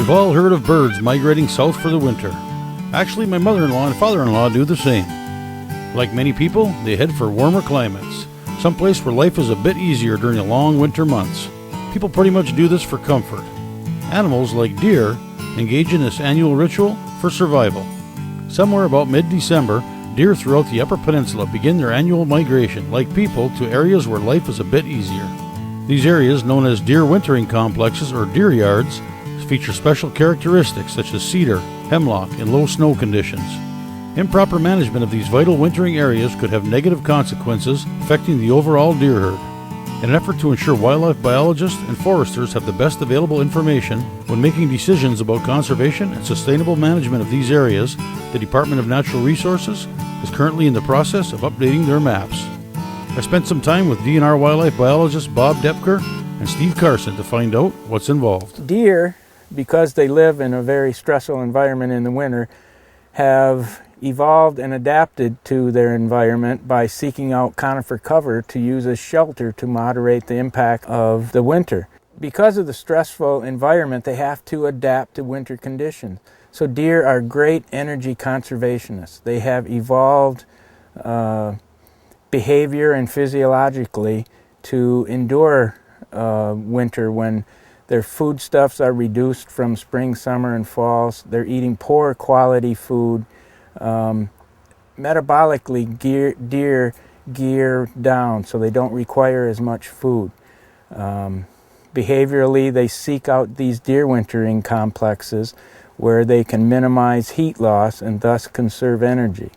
We've all heard of birds migrating south for the winter. Actually, my mother-in-law and father-in-law do the same. Like many people, they head for warmer climates, someplace where life is a bit easier during the long winter months. People pretty much do this for comfort. Animals like deer engage in this annual ritual for survival. Somewhere about mid-December, deer throughout the Upper Peninsula begin their annual migration, like people, to areas where life is a bit easier. These areas, known as deer wintering complexes or deer yards, feature special characteristics such as cedar, hemlock, and low snow conditions. Improper management of these vital wintering areas could have negative consequences affecting the overall deer herd. In an effort to ensure wildlife biologists and foresters have the best available information when making decisions about conservation and sustainable management of these areas, the Department of Natural Resources is currently in the process of updating their maps. I spent some time with DNR wildlife biologists Bob Depker and Steve Carson to find out what's involved. Deer, because they live in a very stressful environment in the winter, have evolved and adapted to their environment by seeking out conifer cover to use as shelter to moderate the impact of the winter. Because of the stressful environment, they have to adapt to winter conditions. So deer are great energy conservationists. They have evolved behavior and physiologically to endure winter when their foodstuffs are reduced from spring, summer, and fall. They're eating poor quality food. Metabolically, deer gear down, so they don't require as much food. Behaviorally, they seek out these deer wintering complexes where they can minimize heat loss and thus conserve energy.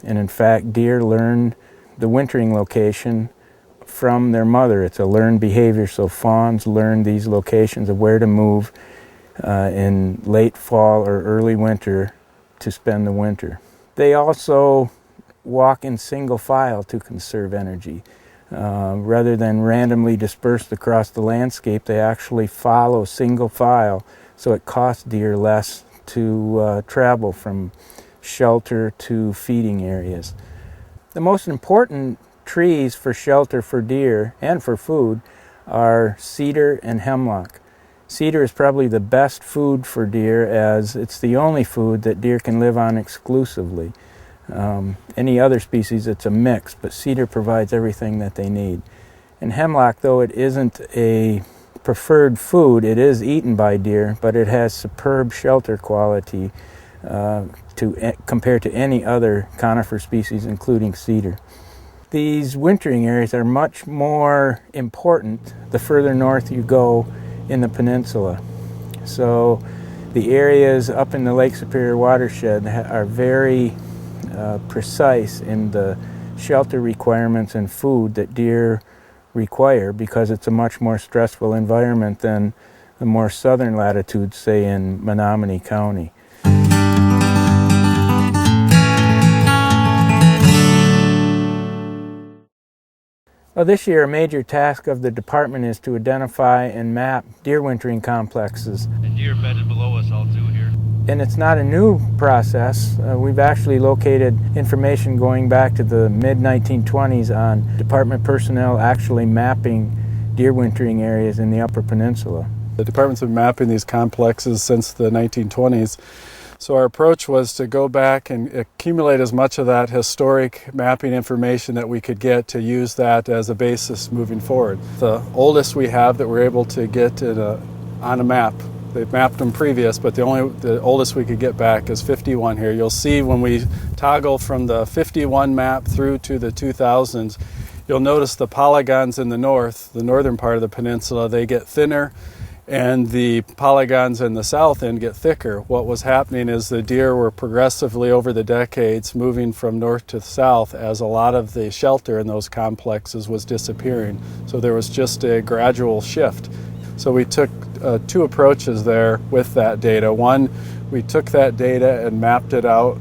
And in fact, deer learn the wintering location from their mother. It's a learned behavior, so fawns learn these locations of where to move in late fall or early winter to spend the winter. They also walk in single file to conserve energy. Rather than randomly dispersed across the landscape, they actually follow single file, so it costs deer less to travel from shelter to feeding areas. The most important trees for shelter for deer and for food are cedar and hemlock. Cedar is probably the best food for deer, as it's the only food that deer can live on exclusively. Any other species, it's a mix, but cedar provides everything that they need. And hemlock, though it isn't a preferred food, it is eaten by deer, but it has superb shelter quality compared to any other conifer species, including cedar. These wintering areas are much more important the further north you go in the peninsula. So the areas up in the Lake Superior watershed are very precise in the shelter requirements and food that deer require, because it's a much more stressful environment than the more southern latitudes, say in Menominee County. Well, this year, a major task of the department is to identify and map deer wintering complexes. And deer bedded below us all too here. And it's not a new process. We've actually located information going back to the mid-1920s on department personnel actually mapping deer wintering areas in the Upper Peninsula. The department's been mapping these complexes since the 1920s. So our approach was to go back and accumulate as much of that historic mapping information that we could get to use that as a basis moving forward. The oldest we have that we're able to get on a map, they've mapped them previous, but the oldest we could get back is 51 here. You'll see when we toggle from the 51 map through to the 2000s, you'll notice the polygons in the northern part of the peninsula, they get thinner, and the polygons in the south end get thicker. What was happening is the deer were progressively over the decades moving from north to south as a lot of the shelter in those complexes was disappearing. So there was just a gradual shift. So we took two approaches there with that data. One, we took that data and mapped it out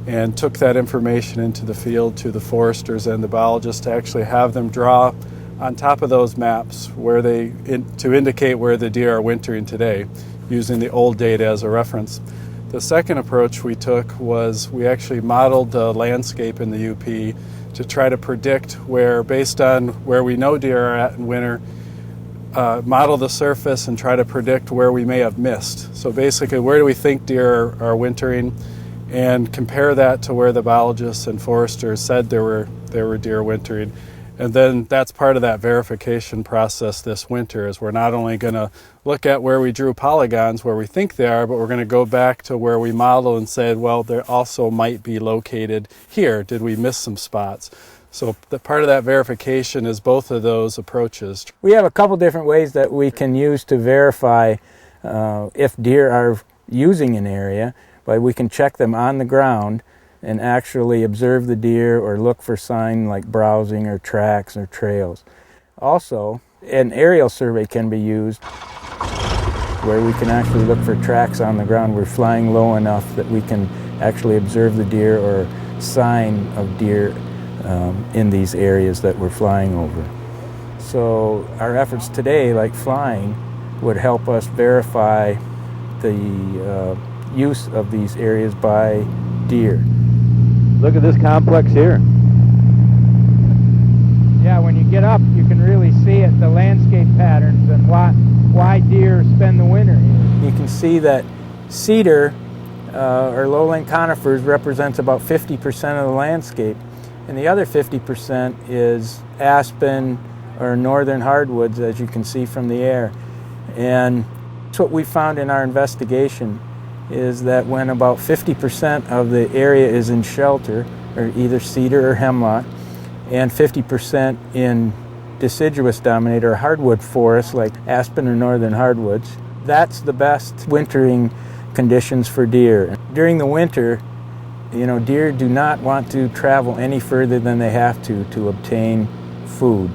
and took that information into the field to the foresters and the biologists to actually have them draw on top of those maps to indicate where the deer are wintering today, using the old data as a reference. The second approach we took was we actually modeled the landscape in the UP to try to predict where, based on where we know deer are at in winter, model the surface and try to predict where we may have missed. So basically, where do we think deer are wintering, and compare that to where the biologists and foresters said there were deer wintering. And then that's part of that verification process this winter, is we're not only going to look at where we drew polygons where we think they are, but we're going to go back to where we modeled and said, well, they also might be located here. Did we miss some spots? So the part of that verification is both of those approaches. We have a couple different ways that we can use to verify if deer are using an area, but we can check them on the ground and actually observe the deer or look for signs like browsing or tracks or trails. Also, an aerial survey can be used where we can actually look for tracks on the ground. We're flying low enough that we can actually observe the deer or sign of deer in these areas that we're flying over. So our efforts today, like flying, would help us verify the use of these areas by deer. Look at this complex here. Yeah, when you get up, you can really see it, the landscape patterns and why deer spend the winter here. You can see that cedar or lowland conifers represents about 50% of the landscape, and the other 50% is aspen or northern hardwoods, as you can see from the air. And that's what we found in our investigation, is that when about 50% of the area is in shelter, or either cedar or hemlock, and 50% in deciduous dominated or hardwood forests like aspen or northern hardwoods, that's the best wintering conditions for deer. During the winter, deer do not want to travel any further than they have to obtain food.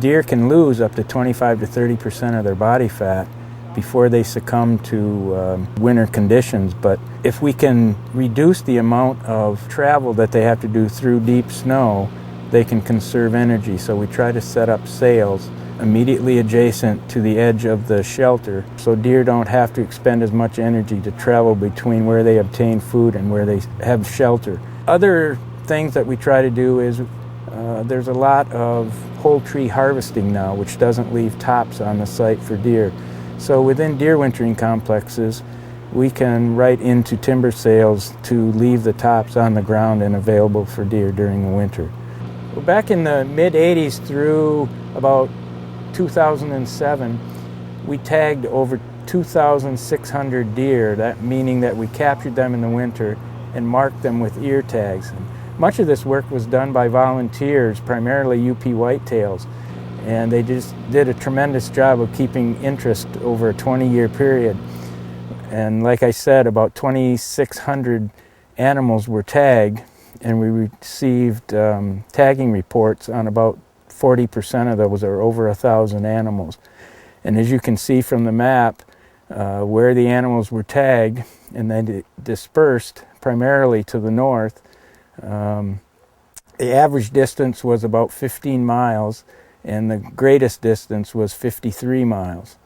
Deer can lose up to 25 to 30% of their body fat before they succumb to winter conditions. But if we can reduce the amount of travel that they have to do through deep snow, they can conserve energy. So we try to set up sails immediately adjacent to the edge of the shelter, so deer don't have to expend as much energy to travel between where they obtain food and where they have shelter. Other things that we try to do is there's a lot of whole tree harvesting now, which doesn't leave tops on the site for deer. So within deer wintering complexes, we can write into timber sales to leave the tops on the ground and available for deer during the winter. Well, back in the mid-'80s through about 2007, we tagged over 2,600 deer, that meaning that we captured them in the winter and marked them with ear tags. And much of this work was done by volunteers, primarily UP whitetails, and they just did a tremendous job of keeping interest over a 20-year period. And like I said, about 2,600 animals were tagged, and we received tagging reports on about 40% of those, or over 1,000 animals. And as you can see from the map, where the animals were tagged and then dispersed primarily to the north, the average distance was about 15 miles, and the greatest distance was 53 miles.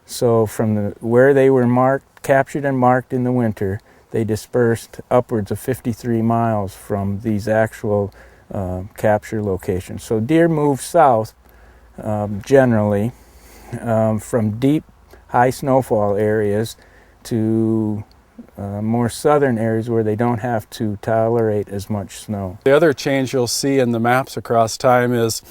So from where they were captured and marked in the winter, they dispersed upwards of 53 miles from these actual capture locations. So deer move south generally from deep, high snowfall areas to more southern areas where they don't have to tolerate as much snow. The other change you'll see in the maps across time is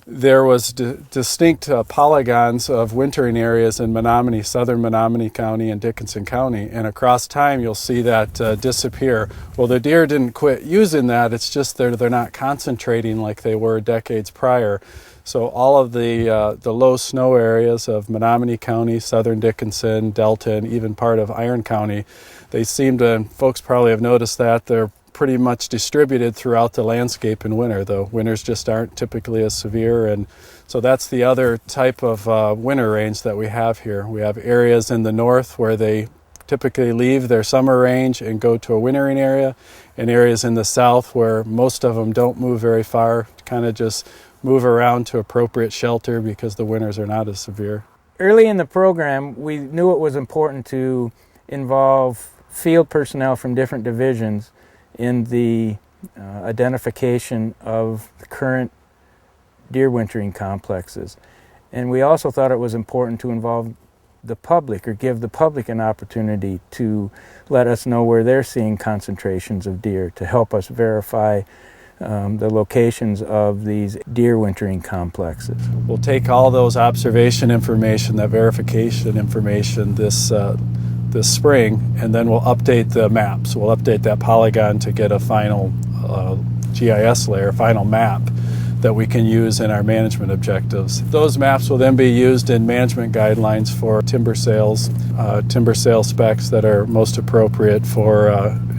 there was distinct polygons of wintering areas in Menominee, southern Menominee County and Dickinson County, and across time you'll see that disappear. Well, the deer didn't quit using that, it's just they're not concentrating like they were decades prior. So all of the low snow areas of Menominee County, southern Dickinson, Delta, and even part of Iron County, they seem to, folks probably have noticed that, they're pretty much distributed throughout the landscape in winter. The winters just aren't typically as severe, and so that's the other type of winter range that we have here. We have areas in the north where they typically leave their summer range and go to a wintering area, and areas in the south where most of them don't move very far, kind of just move around to appropriate shelter because the winters are not as severe. Early in the program, we knew it was important to involve field personnel from different divisions in the identification of the current deer wintering complexes. And we also thought it was important to involve the public, or give the public an opportunity to let us know where they're seeing concentrations of deer, to help us verify the locations of these deer wintering complexes. We'll take all those observation information, that verification information this spring, and then we'll update the maps. We'll update that polygon to get a final GIS layer, final map that we can use in our management objectives. Those maps will then be used in management guidelines for timber sales specs that are most appropriate for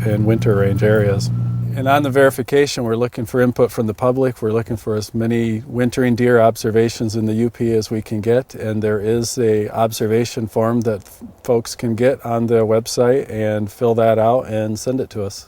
in winter range areas. And on the verification, we're looking for input from the public. We're looking for as many wintering deer observations in the UP as we can get, and there is a observation form that folks can get on the website and fill that out and send it to us.